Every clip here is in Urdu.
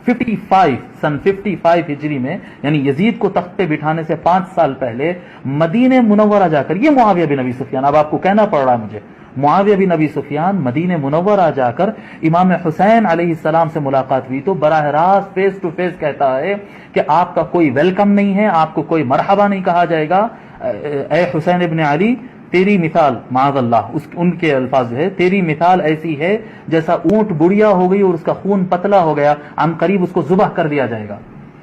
سن 55 ہجری میں، یعنی یزید کو تخت پہ بٹھانے سے 5 سال پہلے مدینہ منورہ جا کر، یہ معاویہ بن ابی سفیان، اب آپ کو کہنا پڑ رہا ہے مجھے، معاویہ بن ابی سفیان مدینہ منورہ جا کر امام حسین علیہ السلام سے ملاقات ہوئی تو براہ راست فیس ٹو فیس کہتا ہے کہ آپ کا کوئی ویلکم نہیں ہے، آپ کو کوئی مرحبا نہیں کہا جائے گا، اے حسین ابن علی تیری مثال، معاذ اللہ ان کے الفاظ ہے، تیری مثال ایسی ہے جیسا اونٹ بڑھیا ہو گئی اور اس کا خون پتلا ہو گیا، عن قریب اس کو ذبح کر دیا جائے گا۔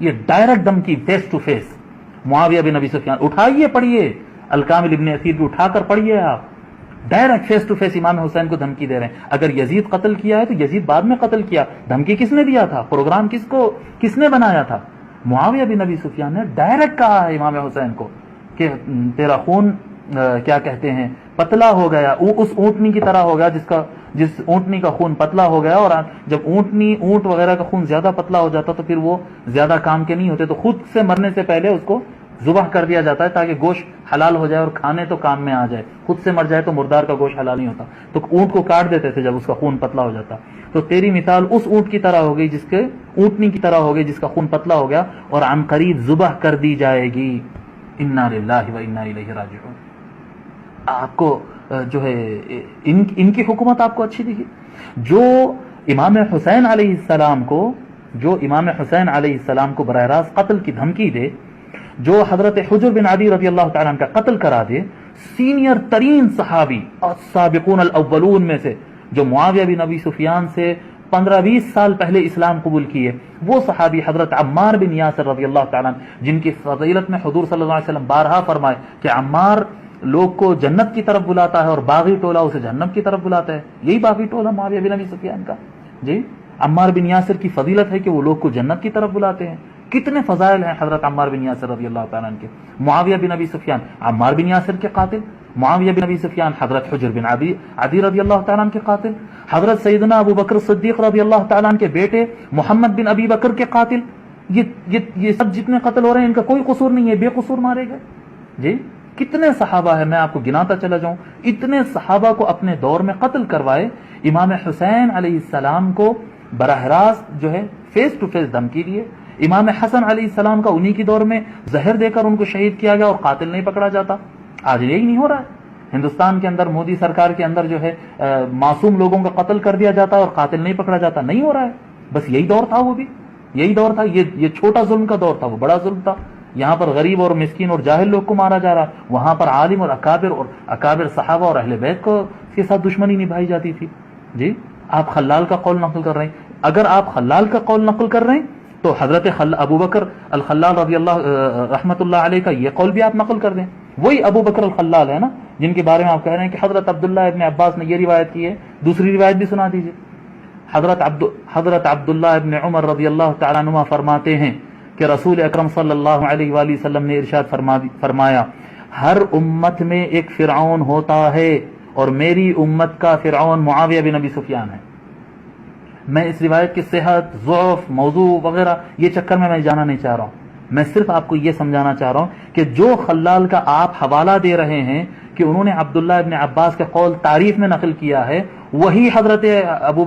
یہ ڈائریکٹ دھمکی فیس ٹو فیس معاویہ بن ابی سفیان، اٹھائیے پڑھیے الکامل ابن اثیر کو اٹھا کر پڑھیے آپ، ڈائریکٹ فیس ٹو فیس امام حسین کو دھمکی دے رہے ہیں۔ اگر یزید قتل کیا ہے تو یزید بعد میں قتل کیا، دھمکی کس نے دیا تھا، پروگرام کس نے بنایا تھا؟ معاویہ بن ابی سفیان نے ڈائریکٹ کہا ہے امام حسین کو کہ تیرا خون کیا کہتے ہیں پتلا ہو گیا، اس اونٹنی کی طرح ہو گیا جس اونٹنی کا خون پتلا ہو گیا، اور جب اونٹ وغیرہ کا خون زیادہ پتلا ہو جاتا تو پھر وہ زیادہ کام کے نہیں ہوتے، تو خود سے مرنے سے پہلے اس کو ذبح کر دیا جاتا ہے تاکہ گوشت حلال ہو جائے اور کھانے تو کام میں آ جائے، خود سے مر جائے تو مردار کا گوشت حلال نہیں ہوتا، تو اونٹ کو کاٹ دیتے تھے جب اس کا خون پتلا ہو جاتا۔ تو تیری مثال اس اونٹ کی طرح ہو گئی، اونٹنی کی طرح ہو گئی جس کا خون پتلا ہو گیا اور عن قریب ذبح کر دی جائے گی۔ انا للہ و انا الیہ راجعون۔ آپ کو جو ہے ان کی حکومت آپ کو اچھی دکھی؟ جو امام حسین علیہ السلام کو براہ راست قتل کی دھمکی دے، جو حضرت حجر بن عدی رضی اللہ تعالیٰ عنہ کا قتل کرا دے، سینئر ترین صحابی اور سابقون الاولون میں سے، جو معاویہ بن ابی سفیان سے 15-20 سال پہلے اسلام قبول کیے، وہ صحابی حضرت عمار بن یاسر رضی اللہ تعالیٰ عنہ، جن کی فضیلت میں حضور صلی اللہ علیہ وسلم بارہا فرمائے کہ عمار لوگ کو جنت کی طرف بلاتا ہے اور باغی ٹولہ اسے جہنم کی طرف بلاتا ہے، یہی باغی ٹولہ معاویہ بن ابی سفیان کا۔ جی، عمار بن یاسر کی فضیلت ہے کہ وہ لوگ کو جنت کی طرف بلاتے ہیں۔ کتنے فضائل ہیں حضرت عمار بن یاسر رضی اللہ تعالیٰ عنہ کے۔ معاویہ بن ابی سفیان عمار بن یاسر کے قاتل، معاویہ بن ابی سفیان حضرت حجر بن عدی رضی اللہ تعالیٰ عنہ کے قاتل، حضرت سیدنا ابو بکر صدیق رضی اللہ تعالیٰ عنہ کے بیٹے محمد بن ابی بکر کے قاتل۔ یہ سب جتنے قتل ہو رہے ہیں ان کا کوئی قصور نہیں ہے، بے قصور مارے گئے۔ جی، کتنے صحابہ ہیں، میں آپ کو گناتا چلا جاؤں، اتنے صحابہ کو اپنے دور میں قتل کروائے۔ امام حسین علیہ السلام کو براہ راست جو ہے فیس ٹو فیس دھمکی دیے۔ امام حسن علیہ السلام کا انہی کی دور میں زہر دے کر ان کو شہید کیا گیا اور قاتل نہیں پکڑا جاتا۔ آج یہی نہیں ہو رہا ہے ہندوستان کے اندر، مودی سرکار کے اندر جو ہے معصوم لوگوں کا قتل کر دیا جاتا ہے اور قاتل نہیں پکڑا جاتا، نہیں ہو رہا ہے۔ بس یہی دور تھا، وہ بھی یہی دور تھا، یہ چھوٹا ظلم کا دور تھا، وہ بڑا ظلم تھا۔ یہاں پر غریب اور مسکین اور جاہل لوگ کو مارا جا رہا، وہاں پر عالم اور اکابر صحابہ اور اہل بیت کو کے ساتھ دشمنی نبھائی جاتی تھی۔ جی، آپ خلال کا قول نقل کر رہے ہیں، اگر آپ خلال کا قول نقل کر رہے ہیں تو حضرت ابو بکر الخلال رضی اللہ رحمت اللہ علیہ کا یہ قول بھی آپ نقل کر دیں۔ وہی ابو بکر الخلال ہے نا جن کے بارے میں آپ کہہ رہے ہیں کہ حضرت عبداللہ ابن عباس نے یہ روایت کی ہے، دوسری روایت بھی سنا دیجیے۔ حضرت عبداللہ ابن عمر رضی اللہ تعالیٰ عنہ فرماتے ہیں کہ رسول اکرم صلی اللہ علیہ وآلہ وسلم نے ارشاد فرمایا، ہر امت میں ایک فرعون ہوتا ہے اور میری امت کا فرعون معاویہ بن ابی سفیان ہے۔ میں اس روایت کی صحت، ضعف، موضوع وغیرہ یہ چکر میں جانا نہیں چاہ رہا ہوں، میں صرف آپ کو یہ سمجھانا چاہ رہا ہوں کہ جو خلال کا آپ حوالہ دے رہے ہیں کہ انہوں نے عبداللہ ابن عباس کے قول تعریف میں نقل کیا ہے، وہی حضرت ابو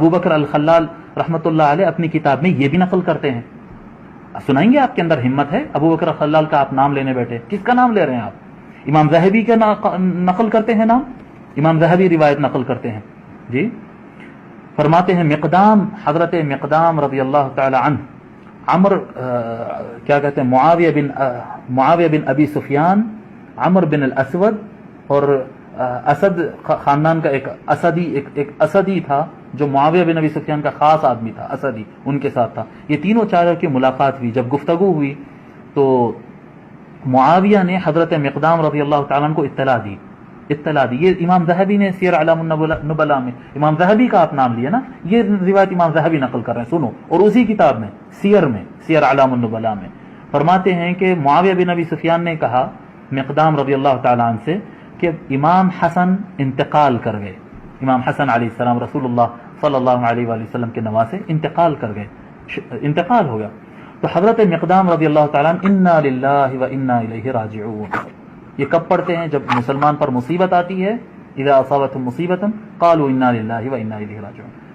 بکر الخلال رحمت اللہ علیہ اپنی کتاب میں یہ بھی نقل کرتے ہیں۔ سنائیں گے؟ آپ کے اندر ہمت ہے؟ ابو بکر الخلال کا آپ نام لینے بیٹھے، کس کا نام لے رہے ہیں آپ؟ امام ذہبی کا نقل کرتے ہیں نام، امام ذہبی روایت نقل کرتے ہیں۔ جی، فرماتے ہیں حضرت مقدام رضی اللہ تعالی عنہ، کیا کہتے ہیں، معاویہ بن ابی سفیان، عمر بن الاسود اور اسد خاندان کا ایک اسدی تھا جو معاویہ بن ابی سفیان کا خاص آدمی تھا، اسدی ان کے ساتھ تھا۔ یہ تینوں چاروں کی ملاقات ہوئی، جب گفتگو ہوئی تو معاویہ نے حضرت مقدام رضی اللہ تعالیٰ عنہ کو اطلاع دی۔ یہ امام ذہبی نے سیر اعلام النبلاء میں، امام ذہبی کا آپ نام لیا نا، یہ روایت امام ذہبی نقل کر رہے ہیں، سنو، اور اسی کتاب میں سیر اعلام النبلاء میں فرماتے ہیں کہ معاویہ بن ابی سفیان نے کہا مقدام رضی اللہ تعالیٰ عنہ سے کہ امام حسن انتقال کر گئے، امام حسن علیہ السلام رسول اللہ صلی اللہ علیہ وآلہ وسلم کے نواسے انتقال کر گئے، انتقال ہو گیا۔ تو حضرت مقدام رضی اللہ تعالیٰ عنہ انا للہ و انا الیہ راجعون، یہ کب پڑھتے ہیں؟ جب مسلمان پر مصیبت آتی ہے، اذا اصابتهم مصیبۃ قالوا انا للہ و انا الیہ راجعون،